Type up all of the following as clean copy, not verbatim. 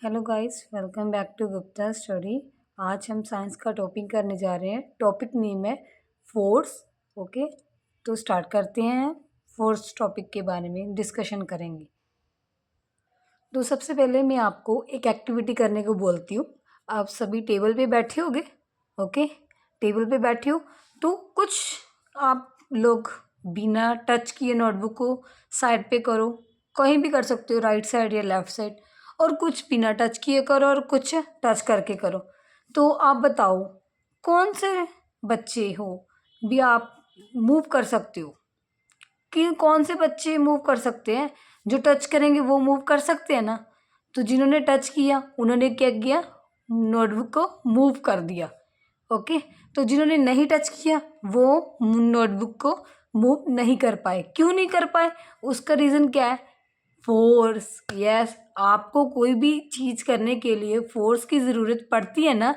Hello guys, welcome back to Gupta study. आज हम science का टॉपिक करने जा रहे हैं। टॉपिक नेम है फोर्स। ओके, तो स्टार्ट करते हैं। फोर्स टॉपिक के बारे में डिस्कशन करेंगे। तो सबसे पहले मैं आपको एक एक्टिविटी करने को बोलती हूँ। आप सभी टेबल पे बैठे होगे। ओके, टेबल पे बैठे हो तो कुछ आप लोग बिना टच किए नोटबुक को साइड पे करो। कहीं भी कर सकते हो, राइट साइड या लेफ्ट साइड। और कुछ बिना टच किए करो और कुछ टच करके करो। तो आप बताओ कौन से बच्चे हो भी आप मूव कर सकते हो, कि कौन से बच्चे मूव कर सकते हैं। जो टच करेंगे वो मूव कर सकते हैं ना। तो जिन्होंने टच किया उन्होंने क्या किया, नोटबुक को मूव कर दिया। ओके, तो जिन्होंने नहीं टच किया वो नोटबुक को मूव नहीं कर पाए। क्यों नहीं कर पाए? उसका रीज़न क्या है? फोर्स। यस, आपको कोई भी चीज़ करने के लिए फोर्स की ज़रूरत पड़ती है ना।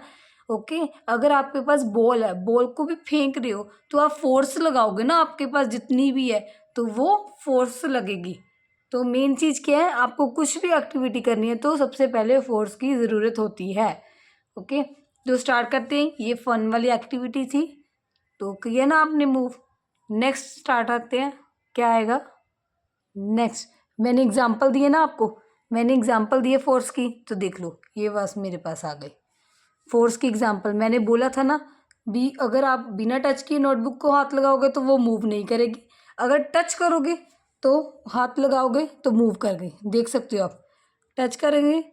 ओके, अगर आपके पास बॉल है, बॉल को भी फेंक रहे हो तो आप फोर्स लगाओगे ना। आपके पास जितनी भी है तो वो फोर्स लगेगी। तो मेन चीज़ क्या है, आपको कुछ भी एक्टिविटी करनी है तो सबसे पहले फोर्स की ज़रूरत होती है। ओके, तो स्टार्ट करते हैं। ये फन वाली एक्टिविटी थी, तो किया ना आपने मूव। नेक्स्ट स्टार्ट आते हैं। क्या आएगा नेक्स्ट? मैंने एग्जांपल दिए ना आपको, मैंने एग्जांपल दिए फोर्स की, तो देख लो ये बस मेरे पास आ गई फोर्स की एग्जांपल। मैंने बोला था ना भी, अगर आप बिना टच किए नोटबुक को हाथ लगाओगे तो वो मूव नहीं करेगी। अगर टच करोगे तो हाथ लगाओगे तो मूव कर गई। देख सकते हो आप, टच करेंगे,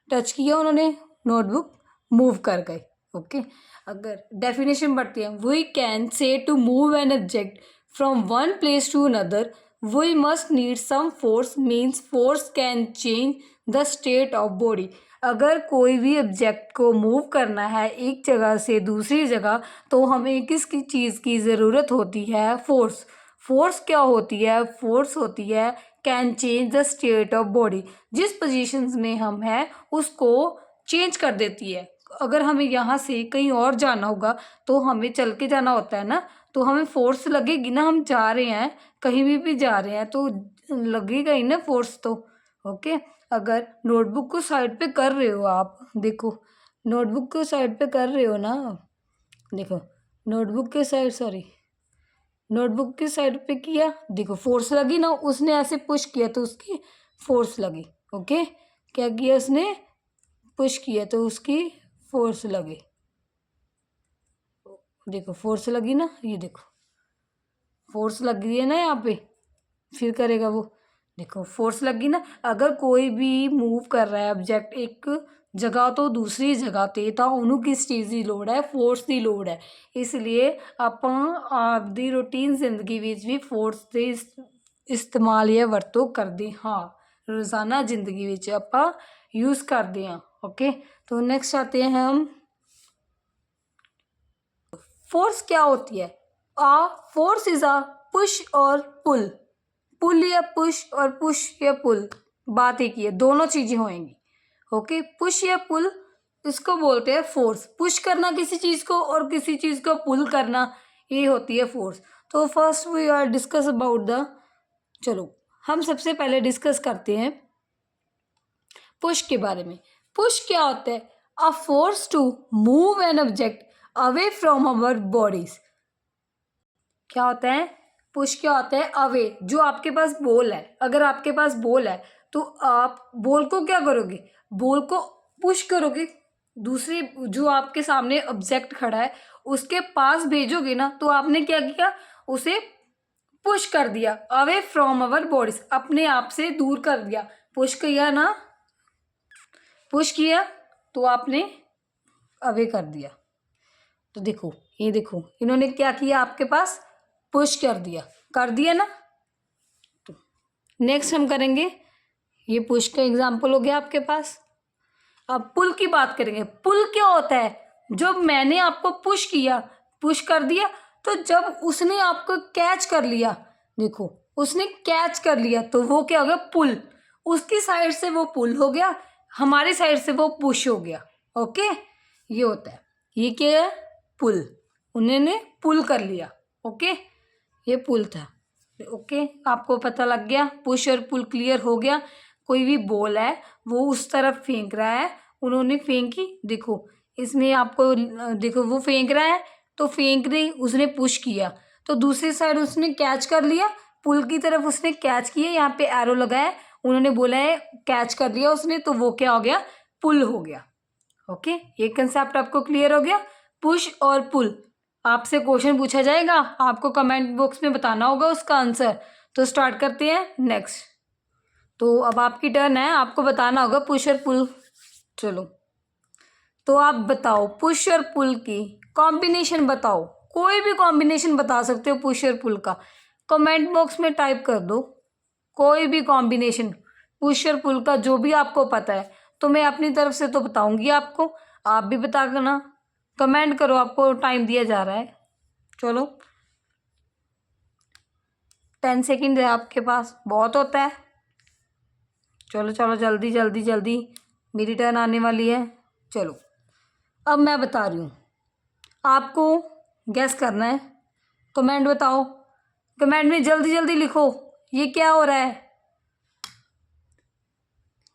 टच किया उन्होंने, नोटबुक मूव कर गई। ओके, अगर डेफिनेशन बढ़ती है, we can say to move an object from one place to another we must need some force, means force can change the state of body. अगर कोई भी ऑब्जेक्ट को मूव करना है एक जगह से दूसरी जगह तो हमें किसकी चीज़ की ज़रूरत होती है? फोर्स। फोर्स क्या होती है? फोर्स होती है can change the state of body. जिस पोजीशंस में हम हैं उसको चेंज कर देती है। अगर हमें यहाँ से कहीं और जाना होगा तो हमें चल के जाना होता है ना, तो हमें फोर्स लगेगी ना। हम जा रहे हैं, कहीं भी जा रहे हैं तो लगेगा ही ना फोर्स तो। ओके, अगर नोटबुक को साइड पे कर रहे हो आप, देखो नोटबुक को साइड पे कर रहे हो ना, देखो नोटबुक के साइड, सॉरी नोटबुक के साइड पे किया, देखो फोर्स लगी ना। उसने ऐसे पुश किया तो उसकी फोर्स लगी। ओके, क्या किया उसने? पुश किया तो उसकी फोर्स लगी। देखो फोर्स लगी ना, ये देखो फोर्स लग रही है ना यहाँ पे, फिर करेगा वो। देखो फोर्स लगी ना। अगर कोई भी मूव कर रहा है ऑब्जेक्ट एक जगह तो दूसरी जगह ਤੇ ਤਾਂ ਉਹਨੂੰ ਕਿਸ ਚੀਜ਼ ਦੀ ਲੋੜ ਹੈ? ਫੋਰਸ ਦੀ ਲੋੜ ਹੈ। ਇਸ ਲਈ ਆਪਾਂ ਆਪਦੀ ਰੂਟੀਨ ਜ਼ਿੰਦਗੀ ਵਿੱਚ ਵੀ ਫੋਰਸ ਦੇ ਇਸਤੇਮਾਲ ਜਾਂ ਵਰਤੋਂ ਕਰਦੇ ਹਾਂ। रोज़ाना ज़िंदगी ਵਿੱਚ ਆਪਾਂ यूज़ करते हैं। ओके, तो नेक्स्ट आते हैं हम। फोर्स क्या होती है? फोर्स इज अ पुश और पुल। पुल या पुश और पुश या पुल, बात एक ही है, दोनों चीजें होंगी। ओके, पुश या पुल इसको बोलते हैं फोर्स। पुश करना किसी चीज को और किसी चीज को पुल करना, ये होती है फोर्स। तो first we are discuss about the, चलो हम सबसे पहले डिस्कस करते हैं पुश के बारे में। पुश क्या होता है? A force to move an object away from our bodies. क्या होता है? पुश क्या होता है? अवे। जो आपके पास बॉल है, अगर आपके पास बॉल है तो आप बॉल को क्या करोगे? बॉल को पुश करोगे, दूसरी जो आपके सामने ऑब्जेक्ट खड़ा है उसके पास भेजोगे ना। तो आपने क्या किया? उसे पुश कर दिया, अवे फ्रॉम अवर बॉडीज, अपने आप से दूर कर दिया। पुश किया ना, पुश किया तो आपने अवे कर दिया। तो देखो, ये देखो इन्होंने क्या किया, आपके पास पुश कर दिया ना। तो नेक्स्ट हम करेंगे, ये पुश का एग्जाम्पल हो गया आपके पास। अब पुल की बात करेंगे। पुल क्या होता है? जब मैंने आपको पुश किया, पुश कर दिया, तो जब उसने आपको कैच कर लिया, देखो उसने कैच कर लिया तो वो क्या हो गया? पुल। उसकी साइड से वो पुल हो गया, हमारी साइड से वो पुश हो गया। ओके, ये होता है। ये क्या है? पुल। उन्होंने पुल कर लिया। ओके, ये पुल था। ओके, आपको पता लग गया, पुश और पुल क्लियर हो गया। कोई भी बॉल है वो उस तरफ फेंक रहा है, उन्होंने फेंकी, देखो इसमें आपको देखो वो फेंक रहा है तो फेंक रही, उसने पुश किया तो दूसरी साइड उसने कैच कर लिया, पुल की तरफ उसने कैच किया, यहाँ पे एरो लगा है, उन्होंने बोला है कैच कर लिया उसने, तो वो क्या हो गया, पुल हो गया। ओके, ये कंसेप्ट आपको क्लियर हो गया, पुश और पुल। आपसे क्वेश्चन पूछा जाएगा, आपको कमेंट बॉक्स में बताना होगा उसका आंसर। तो स्टार्ट करते हैं नेक्स्ट। तो अब आपकी टर्न है, आपको बताना होगा पुश और पुल। चलो, तो आप बताओ पुश और पुल की कॉम्बिनेशन बताओ, कोई भी कॉम्बिनेशन बता सकते हो पुश और पुल का, कमेंट बॉक्स में टाइप कर दो कोई भी कॉम्बिनेशन पुश और पुल का जो भी आपको पता है। तो मैं अपनी तरफ से तो बताऊंगी आपको, आप भी बता देना, कमेंट करो, आपको टाइम दिया जा रहा है। चलो 10 सेकेंड है आपके पास, बहुत होता है। चलो चलो जल्दी जल्दी जल्दी, मेरी टर्न आने वाली है। चलो अब मैं बता रही हूँ, आपको गैस करना है, कमेंट बताओ, कमेंट में जल्दी जल्दी लिखो ये क्या हो रहा है,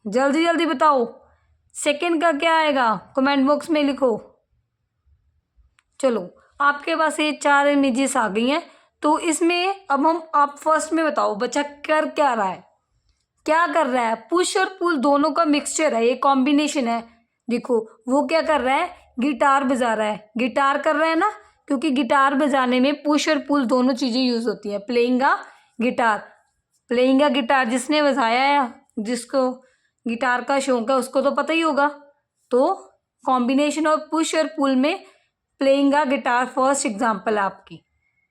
जल्दी जल्दी बताओ, सेकंड का क्या आएगा कमेंट बॉक्स में लिखो। चलो आपके पास ये 4 इमेजेस आ गई हैं, तो इसमें अब हम, आप फर्स्ट में बताओ बच्चा कर क्या रहा है, क्या कर रहा है, पुश और पुल दोनों का मिक्सचर है, ये कॉम्बिनेशन है। देखो वो क्या कर रहा है, गिटार बजा रहा है, गिटार कर रहा है ना, क्योंकि गिटार बजाने में पुश और पुल दोनों चीज़ें यूज़ होती हैं। Playing a guitar, playing a guitar जिसने बजाया है, जिसको गिटार का शौक है उसको तो पता ही होगा। तो कॉम्बिनेशन ऑफ पुश और पुल में playing a guitar first example है आपकी।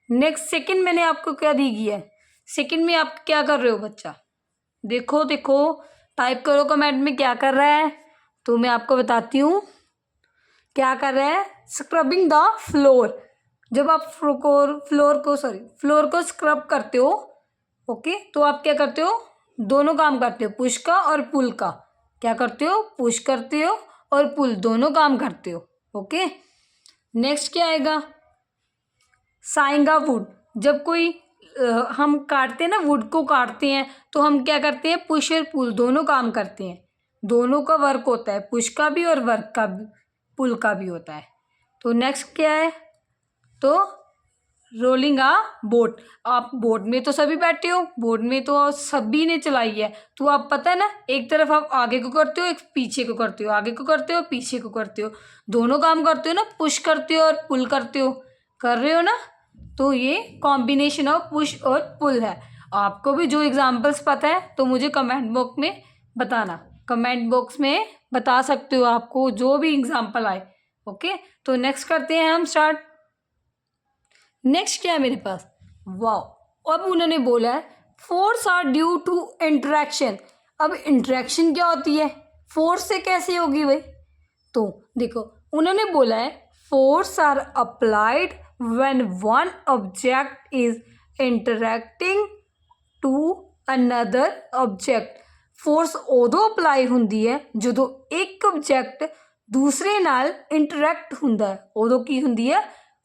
नेक्स्ट सेकंड मैंने आपको क्या दी गई है, सेकंड में आप क्या कर रहे हो बच्चा, देखो देखो, टाइप करो कमेंट में क्या कर रहा है। तो मैं आपको बताती हूँ क्या कर रहा है, स्क्रबिंग द फ्लोर। जब आप फ्लोर को स्क्रब करते हो, ओके, तो आप क्या करते हो, दोनों काम करते हो, पुश का और पुल का। क्या करते हो, पुश करते हो और पुल दोनों काम करते हो। ओके, नेक्स्ट क्या आएगा, साइंग अ वुड। जब कोई हम काटते हैं ना, वुड को काटते हैं, तो हम क्या करते हैं, पुश और पुल दोनों काम करते हैं, दोनों का वर्क होता है, पुश का भी और वर्क का भी, पुल का भी होता है। तो नेक्स्ट क्या है, तो रोलिंग आ बोट। आप बोट में तो सभी बैठे हो, बोट में तो सभी ने चलाई है, तो आप पता है ना, एक तरफ आप आगे को करते हो, एक पीछे को करते हो, आगे को करते हो पीछे को करते हो, दोनों काम करते हो ना, पुश करते हो और पुल करते हो, कर रहे हो ना। तो ये कॉम्बिनेशन ऑफ पुश और पुल है। आपको भी जो एग्जाम्पल्स पता है तो मुझे कमेंट बॉक्स में बताना, कमेंट बॉक्स में बता सकते हो आपको जो भी एग्जाम्पल आए। ओके, तो नेक्स्ट करते हैं हम स्टार्ट। नेक्स्ट क्या है मेरे पास, वाओ, अब उन्होंने बोला है force are due to interaction. अब इंटरेक्शन क्या होती है, फोर्स से कैसे होगी भाई, तो देखो उन्होंने बोला है force are applied when one object is interacting to another object. Force उदों अप्लाई ਹੁੰਦੀ ਹੈ ਜਦੋਂ ਇੱਕ ऑब्जेक्ट दूसरे नाल इंटरैक्ट ਹੁੰਦਾ है, उदों की ਹੁੰਦੀ है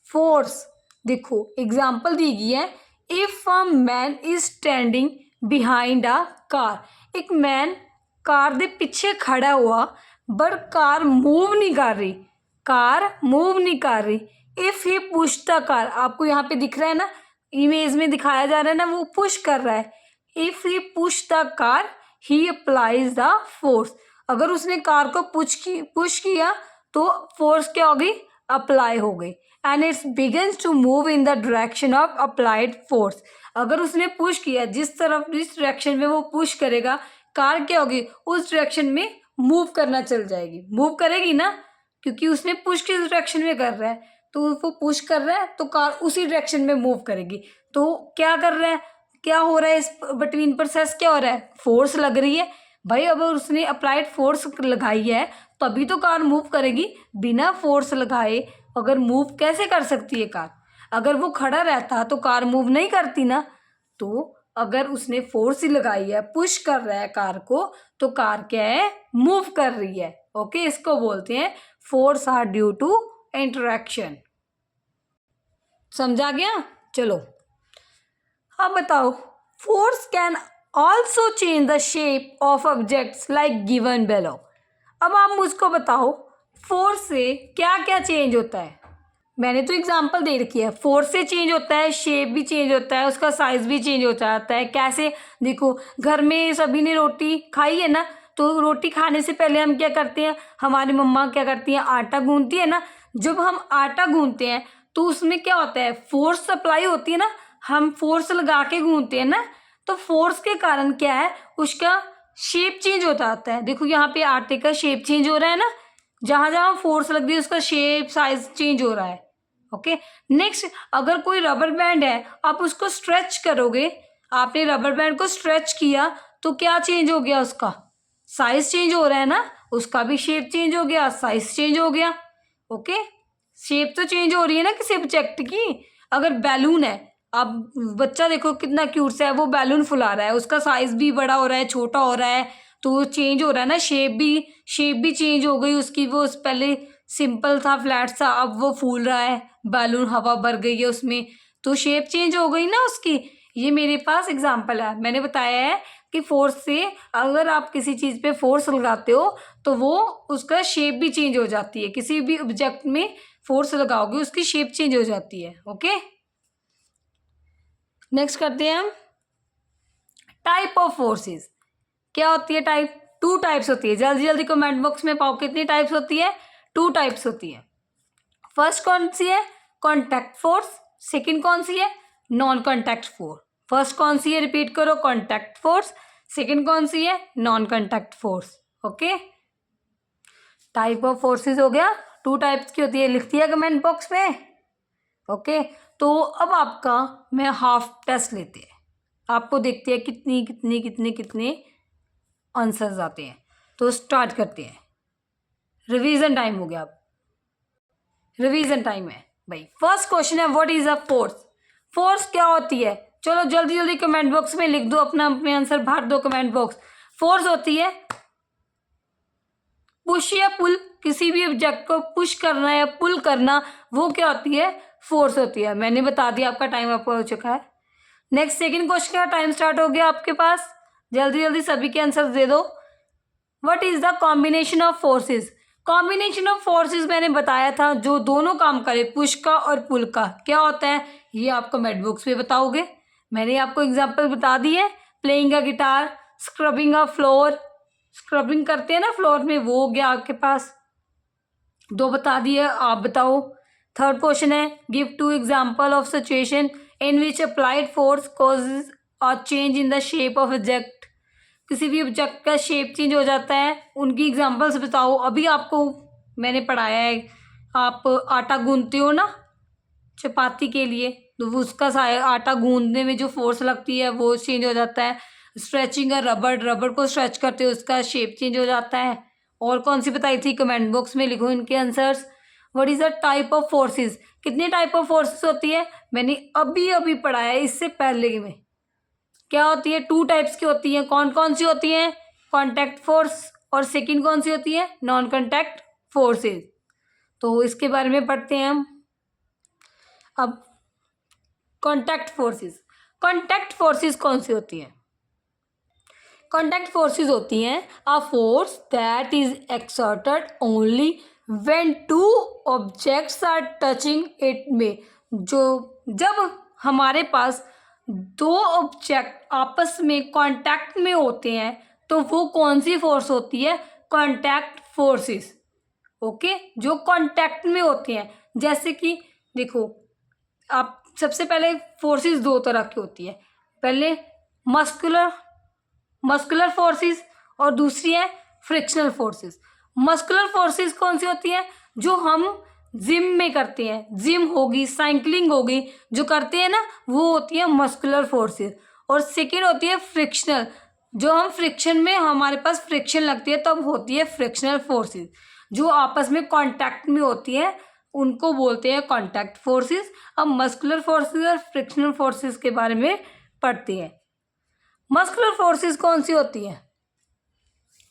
फोर्स। देखो एग्जाम्पल दी गई है, if a man is standing behind a car. एक मैन कार दे पीछे खड़ा हुआ, बट कार मूव नहीं कर रही, कार मूव नहीं कर रही। If he push the car, आपको यहाँ पे दिख रहा है ना, इमेज में दिखाया जा रहा है ना, वो पुश कर रहा है। If he push the car he applies the force. अगर उसने कार को पुश किया तो फोर्स क्या होगी, अप्लाई हो गई। And it's begins to move in the direction of applied force. अगर उसने पुश किया, जिस डायरेक्शन में वो पुश करेगा, कार क्या होगी, उस डायरेक्शन में मूव करना चल जाएगी, मूव करेगी ना, क्योंकि उसने पुश किस डायरेक्शन में कर रहा है, तो वो पुश कर रहा है तो कार उसी डायरेक्शन में मूव करेगी। तो क्या कर रहा है, क्या हो रहा है, इस बिटवीन प्रोसेस क्या हो रहा है, फोर्स लग रही है भाई। अब उसने अप्लाइड फोर्स लगाई है तभी तो कार मूव करेगी, बिना फोर्स लगाए अगर मूव कैसे कर सकती है कार, अगर वो खड़ा रहता तो कार मूव नहीं करती ना। तो अगर उसने फोर्स ही लगाई है, पुश कर रहा है कार को, तो कार क्या है, मूव कर रही है। ओके, इसको बोलते हैं force are due to interaction. समझा गया, चलो अब बताओ force can also change the shape of objects like given below. अब आप मुझको बताओ फोर्स से क्या क्या चेंज होता है। मैंने तो एग्जांपल दे रखी है, फोर्स से चेंज होता है, शेप भी चेंज होता है, उसका साइज भी चेंज हो जाता है। कैसे? देखो, घर में सभी ने रोटी खाई है ना, तो रोटी खाने से पहले हम क्या करते हैं, हमारी मम्मा क्या करती हैं, आटा गूंथती है ना। जब हम आटा गूंथते हैं तो उसमें क्या होता है, फोर्स सप्लाई होती है ना, हम फोर्स लगा के गूंथते हैं ना, तो फोर्स के कारण क्या है, उसका शेप चेंज होता आता है। देखो यहाँ पे आटे का शेप चेंज हो रहा है ना, जहां जहां फोर्स लग रही है उसका शेप साइज चेंज हो रहा है। ओके, नेक्स्ट, अगर कोई रबर बैंड है, आप उसको स्ट्रेच करोगे, आपने रबर बैंड को स्ट्रेच किया तो क्या चेंज हो गया, उसका साइज चेंज हो रहा है ना, उसका भी शेप चेंज हो गया, साइज चेंज हो गया। ओके, शेप तो चेंज हो रही है ना किसी ऑब्जेक्ट की। अगर बैलून है, अब बच्चा देखो कितना क्यूट सा है, वो बैलून फुला रहा है, उसका साइज भी बड़ा हो रहा है, छोटा हो रहा है, तो वो चेंज हो रहा है ना, शेप भी चेंज हो गई उसकी। वो पहले सिंपल था, फ्लैट सा, अब वो फूल रहा है, बैलून हवा भर गई है उसमें, तो शेप चेंज हो गई ना उसकी। ये मेरे पास एग्जांपल है, मैंने बताया है कि फोर्स से अगर आप किसी चीज़ पे फोर्स लगाते हो तो वो उसका शेप भी चेंज हो जाती है। किसी भी ऑब्जेक्ट में फोर्स लगाओगे उसकी शेप चेंज हो जाती है। ओके, नेक्स्ट करते हैं हम टाइप ऑफ फोर्सेस। क्या होती है टाइप? टू टाइप्स होती है। जल्दी जल्दी कमेंट बॉक्स में पाओ कितनी टाइप्स होती है? टू टाइप्स होती है। फर्स्ट कौन सी है? Contact force. सेकंड कौन सी है? Non contact force. फर्स्ट कौन सी है? रिपीट करो, कॉन्टैक्ट फोर्स। सेकंड कौन सी है? Non contact force. Okay, type of forces हो गया, टू टाइप्स की होती है, लिख दिया कमेंट बॉक्स में। ओके, तो अब आपका मैं हाफ टेस्ट लेते हैं, आपको देखते हैं कितनी कितनी कितने कितने आंसर्स आते हैं। तो स्टार्ट करते हैं, रिवीजन टाइम हो गया। अब रिवीजन टाइम है भाई। फर्स्ट क्वेश्चन है, what is a force? Force क्या होती है? चलो जल्दी जल्दी कमेंट बॉक्स में लिख दो, अपना अपने आंसर भर दो कमेंट बॉक्स। फोर्स होती है पुश या पुल, किसी भी ऑब्जेक्ट को पुश करना या पुल करना, वो क्या होती है? फोर्स होती है। मैंने बता दिया, आपका टाइम अप हो चुका है। नेक्स्ट सेकंड क्वेश्चन का टाइम स्टार्ट हो गया आपके पास, जल्दी जल्दी सभी के आंसर दे दो। What is the combination of forces? Combination of forces मैंने बताया था, जो दोनों काम करे, पुश का और पुल का, क्या होता है? ये आप कमेंट बॉक्स में बताओगे। मैंने आपको एग्जांपल बता दी है, playing a guitar, scrubbing a floor, scrubbing करते हैं ना फ्लोर में, वो हो गया आपके पास। दो बता दिए, आप बताओ। थर्ड क्वेश्चन है, give two example of situation in which applied force causes a change in the shape of object. किसी भी ऑब्जेक्ट का शेप चेंज हो जाता है, उनकी एग्जांपल्स बताओ। अभी आपको मैंने पढ़ाया है, आप आटा गूंथते हो ना चपाती के लिए, तो वो उसका आटा गूंदने में जो फोर्स लगती है वो चेंज हो जाता है। स्ट्रेचिंग और रबड़ को स्ट्रेच करते हो, उसका शेप चेंज हो जाता है। और कौन सी बताई थी? कमेंट बॉक्स में लिखो इनके answers. What is the type of forces? कितने टाइप ऑफ फोर्सेस होती है? मैंने अभी अभी पढ़ाया है, इससे पहले में। क्या होती है? टू टाइप्स की होती है। कौन कौन सी होती है? कॉन्टैक्ट फोर्स, और सेकंड कौन सी होती है? Non contact forces. तो इसके बारे में पढ़ते हैं हम अब। कॉन्टैक्ट फोर्सेस, कॉन्टैक्ट फोर्सेस कौन सी होती हैं? कॉन्टैक्ट फोर्सेस होती हैं a force that is exerted only when two objects are touching it में। जो जब हमारे पास दो ऑब्जेक्ट आपस में कांटेक्ट में होते हैं, तो वो कौन सी फोर्स होती है? Contact forces. ओके, जो कांटेक्ट में होते हैं। जैसे कि देखो, आप सबसे पहले फोर्सेस दो तरह की होती है, पहले मस्कुलर मस्कुलर फोर्सेस और दूसरी है फ्रिक्शनल फोर्सेस। मस्कुलर फोर्सेस कौन सी होती है? जो हम जिम में करते हैं, जिम होगी, साइकिलिंग होगी, जो करते हैं ना, वो होती है मस्कुलर फोर्सेस। और सेकेंड होती है फ्रिक्शनल, जो हम फ्रिक्शन में, हमारे पास फ्रिक्शन लगती है तब होती है फ्रिक्शनल फोर्सेस। जो आपस में कांटेक्ट में होती है उनको बोलते हैं कांटेक्ट फोर्सेस। अब मस्कुलर फोर्सेस और फ्रिक्शनल फोर्सेस के बारे में पढ़ते हैं। मस्कुलर फोर्सेस कौन सी होती है?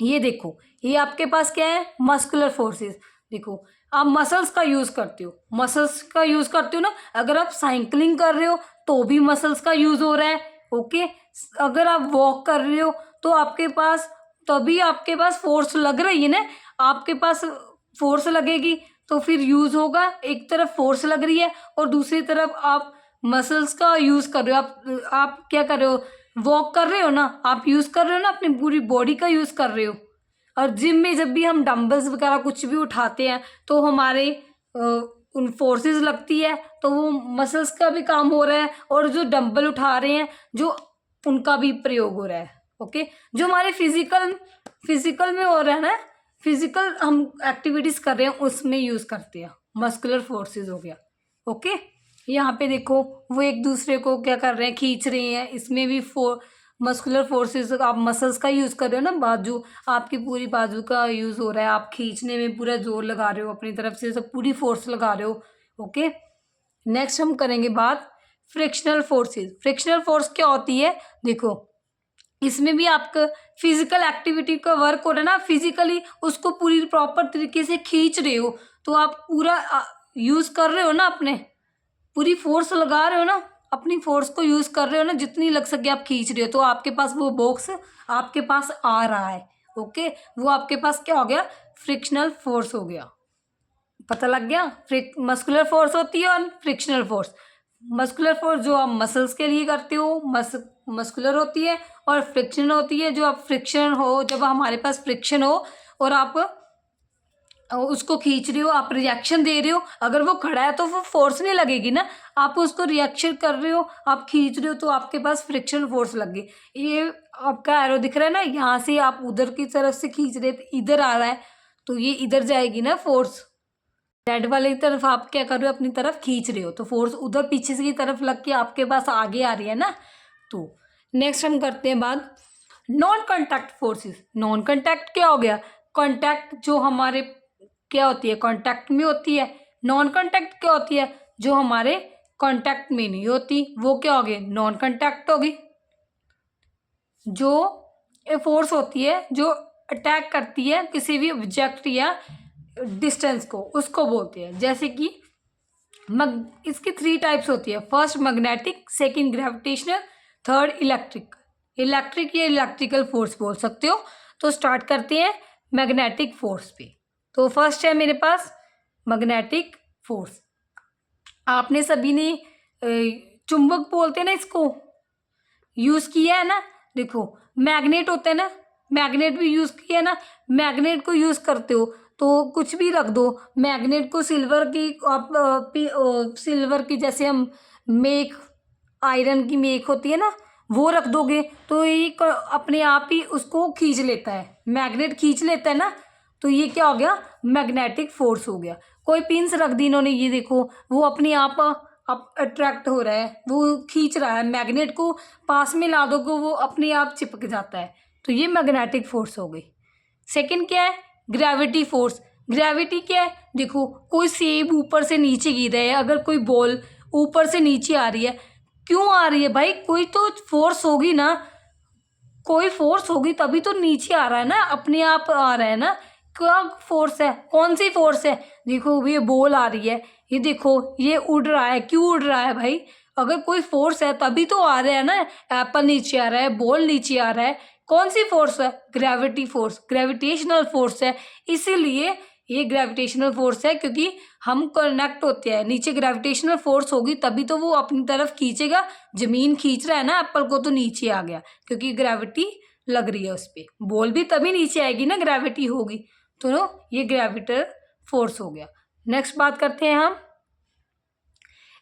ये देखो, ये आपके पास क्या है? Muscular forces. देखो, आप मसल्स का यूज करते हो, मसल्स का यूज करते हो ना, अगर आप साइकिलिंग कर रहे हो तो भी मसल्स का यूज हो रहा है। ओके, अगर आप वॉक कर रहे हो तो आपके पास, तभी आपके पास फोर्स लग रही है ना, आपके पास फोर्स लगेगी तो फिर यूज़ होगा। एक तरफ फोर्स लग रही है और दूसरी तरफ आप मसल्स का यूज़ कर रहे हो। आप क्या कर रहे हो, वॉक कर रहे हो ना, आप यूज़ कर रहे हो ना, अपनी पूरी बॉडी का यूज़ कर रहे हो। और जिम में जब भी हम डंबल्स वगैरह कुछ भी उठाते हैं तो हमारे उन फोर्सेस लगती है, तो वो मसल्स का भी काम हो रहा है और जो डंबल उठा रहे हैं जो उनका भी प्रयोग हो रहा है। ओके, जो हमारे फिजिकल में हो रहा है ना, फिजिकल हम एक्टिविटीज़ कर रहे हैं उसमें यूज़ करते हैं, मस्कुलर फोर्सेस हो गया। ओके, यहाँ पे देखो वो एक दूसरे को क्या कर रहे हैं, खींच रहे हैं, इसमें भी मस्कुलर फोर्सेस, आप मसल्स का यूज़ कर रहे हो ना, बाजू, आपकी पूरी बाजू का यूज़ हो रहा है, आप खींचने में पूरा जोर लगा रहे हो, अपनी तरफ से सब पूरी फोर्स लगा रहे हो। ओके, नेक्स्ट हम करेंगे बात फ्रिक्शनल फोर्सेस। फ्रिक्शनल फोर्स क्या होती है, देखो इसमें भी आपका फिजिकल एक्टिविटी का वर्क हो रहा है ना, फिजिकली उसको पूरी प्रॉपर तरीके से खींच रहे हो, तो आप पूरा यूज़ कर रहे हो ना, अपने पूरी फोर्स लगा रहे हो ना, अपनी फोर्स को यूज़ कर रहे हो ना, जितनी लग सके आप खींच रहे हो, तो आपके पास वो बॉक्स आपके पास आ रहा है। ओके, वो आपके पास क्या हो गया, फ्रिक्शनल फोर्स हो गया। पता लग गया, मस्कुलर फोर्स होती है और फ्रिक्शनल फोर्स। मस्कुलर फोर्स जो आप मसल्स के लिए करते हो मस्कुलर होती है, और फ्रिक्शन होती है जो आप फ्रिक्शन हो, जब हमारे पास फ्रिक्शन हो और आप उसको खींच रहे हो, आप रिएक्शन दे रहे हो, अगर वो खड़ा है तो वो फोर्स नहीं लगेगी ना, आप उसको रिएक्शन कर रहे हो, आप खींच रहे हो, तो आपके पास फ्रिक्शन फोर्स लग गई। ये आपका एरो दिख रहा है ना, यहाँ से आप उधर की तरफ से खींच रहे तो इधर आ रहा है, तो ये इधर जाएगी ना फोर्स, रेड वाले की तरफ आप क्या कर रहे हो, अपनी तरफ खींच रहे हो, तो फोर्स उधर पीछे से की तरफ लग के आपके पास आगे आ रही है ना। तो नेक्स्ट हम करते हैं बात non contact forces. Non contact क्या हो गया, कॉन्टैक्ट जो हमारे क्या होती है, कॉन्टैक्ट में होती है। नॉन कॉन्टैक्ट क्या होती है, जो हमारे कॉन्टैक्ट में नहीं होती, वो क्या हो गई, नॉन कॉन्टैक्ट होगी। जो फोर्स होती है जो अटैक करती है किसी भी ऑब्जेक्ट या डिस्टेंस को, उसको बोलते हैं। जैसे कि इसकी 3 टाइप्स होती है, first magnetic, second gravitational, third electric. Electric या इलेक्ट्रिकल फोर्स बोल सकते हो। तो स्टार्ट करते हैं मैग्नेटिक फोर्स पे। तो फर्स्ट है मेरे पास मैग्नेटिक फोर्स। आपने सभी ने चुंबक बोलते हैं ना, इसको यूज़ किया है ना। देखो मैग्नेट होते हैं ना, मैग्नेट भी यूज़ किया है ना, मैग्नेट को यूज़ करते हो तो कुछ भी रख दो, मैग्नेट को सिल्वर की आप सिल्वर की जैसे हम मेख, आयरन की मेख होती है ना, वो रख दोगे तो ये अपने आप ही उसको खींच लेता है, मैग्नेट खींच लेता है ना। तो ये क्या हो गया, मैग्नेटिक फोर्स हो गया। कोई पिंस रख दी इन्होंने, ये देखो वो अपने आप अट्रैक्ट हो रहा है, वो खींच रहा है, मैग्नेट को पास में ला दोगे वो अपने आप चिपक जाता है, तो ये मैग्नेटिक फोर्स हो गई। सेकंड क्या है, ग्रेविटी फोर्स। ग्रेविटी क्या है, देखो कोई सेब ऊपर से नीचे गिर रहा है, अगर कोई बॉल ऊपर से नीचे आ रही है, क्यों आ रही है भाई, कोई तो फोर्स होगी ना, कोई फोर्स होगी तभी तो नीचे आ रहा है ना, अपने आप आ रहा है ना। क्या फोर्स है, कौन सी फोर्स है, देखो ये बॉल आ रही है, ये देखो ये उड़ रहा है, क्यों उड़ रहा है भाई, अगर कोई फोर्स है तभी तो आ रहा है ना, एप्पल नीचे आ रहा है, बॉल नीचे आ रहा है, कौन सी फोर्स है, ग्रेविटी फोर्स, ग्रेविटेशनल फोर्स है। इसीलिए ये ग्रेविटेशनल फोर्स है, क्योंकि हम कनेक्ट होते हैं, नीचे ग्रेविटेशनल फोर्स होगी तभी तो वो अपनी तरफ खींचेगा, जमीन खींच रहा है ना एप्पल को तो नीचे आ गया, क्योंकि ग्रेविटी लग रही है उस पर, बॉल भी तभी नीचे आएगी ना, ग्रेविटी होगी, तो ये ग्रेविटर फोर्स हो गया। नेक्स्ट बात करते हैं हम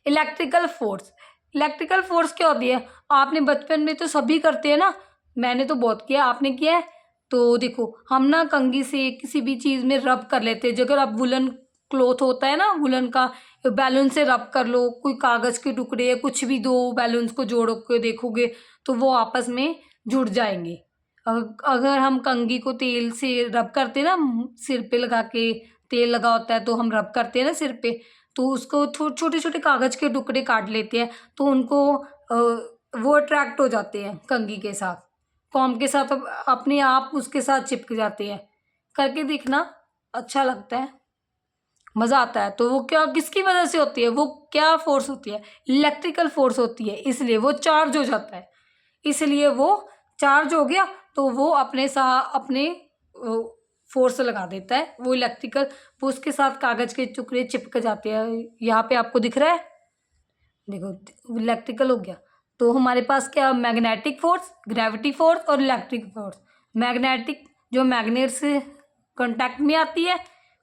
इलेक्ट्रिकल फोर्स। इलेक्ट्रिकल फोर्स क्या होती है, आपने बचपन में तो सभी करते हैं ना, मैंने तो बहुत किया, आपने किया है। तो देखो हम ना कंघी से किसी भी चीज़ में रब कर लेते हैं, जो अगर आप वुलन क्लॉथ होता है ना, वुलन का, बैलून से रब कर लो, कोई कागज़ के टुकड़े या कुछ भी, दो बैलून्स को जोड़ के देखोगे तो वो आपस में जुड़ जाएंगे। अगर हम कंघी को तेल से रब करते हैं ना, सिर पे लगा के तेल लगा होता है तो हम रब करते हैं ना सिर पे, तो उसको छोटे छोटे कागज़ के टुकड़े काट लेते हैं, तो उनको वो अट्रैक्ट हो जाते हैं कंघी के साथ, कॉम्ब के साथ, अपने आप उसके साथ चिपक जाते हैं। करके देखना, अच्छा लगता है, मज़ा आता है। तो वो क्या, किसकी वजह से होती है, वो क्या फोर्स होती है, इलेक्ट्रिकल फोर्स होती है, इसलिए वो चार्ज हो जाता है। इसलिए वो चार्ज हो गया तो वो अपने फोर्स लगा देता है, वो इलेक्ट्रिकल, वो उसके साथ कागज के टुकड़े चिपक जाते हैं। यहाँ पे आपको दिख रहा है, देखो इलेक्ट्रिकल हो गया। तो हमारे पास क्या, मैग्नेटिक फोर्स, ग्रेविटी फोर्स और इलेक्ट्रिक फोर्स। मैग्नेटिक जो मैग्नेट से कांटेक्ट में आती है,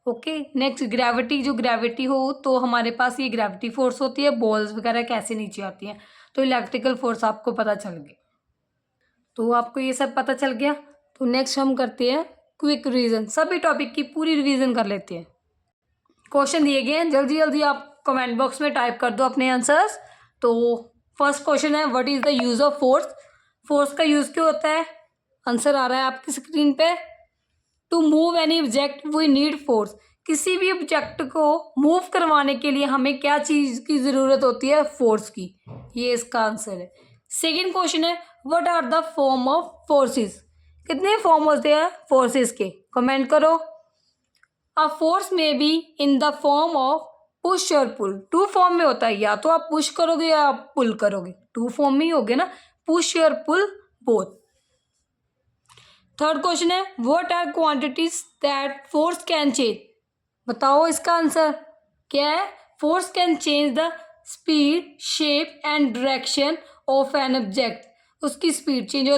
ओके। नेक्स्ट ग्रेविटी, जो ग्रेविटी हो तो हमारे पास ये ग्रेविटी फोर्स होती है, बॉल्स वगैरह कैसे नीचे आती हैं। तो इलेक्ट्रिकल फोर्स आपको पता चल गया, तो आपको ये सब पता चल गया। तो नेक्स्ट हम करते हैं क्विक रिवीजन, सभी टॉपिक की पूरी रिवीजन कर लेते हैं। क्वेश्चन दिए गए हैं, जल्दी जल्दी आप कमेंट बॉक्स में टाइप कर दो अपने आंसर्स। तो फर्स्ट क्वेश्चन है, what is the use of force. Force का यूज क्यों होता है, आंसर आ रहा है आपकी स्क्रीन पे। To move any object we need force, किसी भी ऑब्जेक्ट को मूव करवाने के लिए हमें क्या चीज की जरूरत होती है, फोर्स की। ये इसका आंसर है। सेकेंड क्वेश्चन है, what are the form of forces, कितने फॉर्म होते हैं फोर्सेस के, कमेंट करो। A force may be in the form of push और पुल, टू फॉर्म में होता है, या तो आप पुश करोगे या आप पुल करोगे, टू फॉर्म में ही होगे ना, पुश और पुल बोथ। थर्ड क्वेश्चन है, what are quantities that force can change, बताओ इसका आंसर क्या है। Force can change the speed, shape and direction of an object, उसकी स्पीड चेंज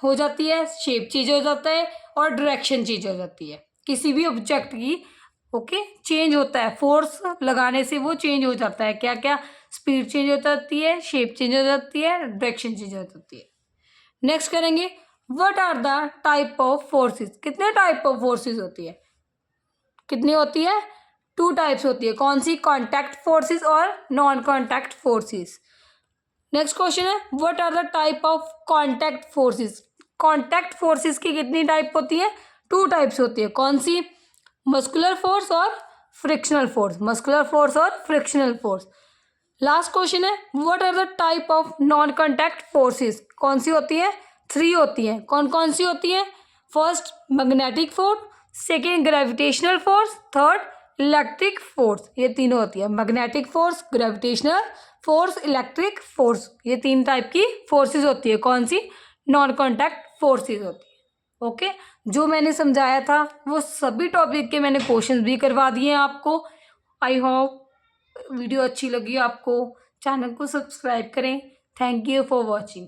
हो जाती है, शेप चेंज हो जाता है और डायरेक्शन चेंज हो जाती है, किसी भी ऑब्जेक्ट की, ओके, चेंज होता है, फोर्स लगाने से वो चेंज हो जाता है। क्या क्या, स्पीड चेंज हो जाती है, शेप चेंज हो जाती है, डायरेक्शन चेंज हो जाती है। नेक्स्ट करेंगे, what are the type of forces, कितने टाइप ऑफ फोर्सेस होती है, कितनी होती है, टू टाइप्स होती है, कौन सी, कॉन्टैक्ट फोर्सेस और non contact forces. Next question है, what are the type of contact forces, contact forces की कितनी टाइप होती है, टू टाइप्स होती है, कौन सी, मस्कुलर फोर्स और फ्रिक्शनल फोर्स, मस्कुलर फोर्स और फ्रिक्शनल फोर्स। लास्ट क्वेश्चन है, what are the type of non contact forces, कौन सी होती है, थ्री होती है, कौन कौन सी होती है, first magnetic force, second gravitational force, third electric force, ये तीनों होती है, magnetic force, gravitational force, electric force, ये तीन टाइप की फोर्सेस होती है, कौन सी, नॉन कॉन्टैक्ट फोर्सेस होती है, ओके। जो मैंने समझाया था वो सभी टॉपिक के मैंने क्वेश्चंस भी करवा दिए हैं आपको। आई होप वीडियो अच्छी लगी आपको, चैनल को सब्सक्राइब करें। Thank you for watching.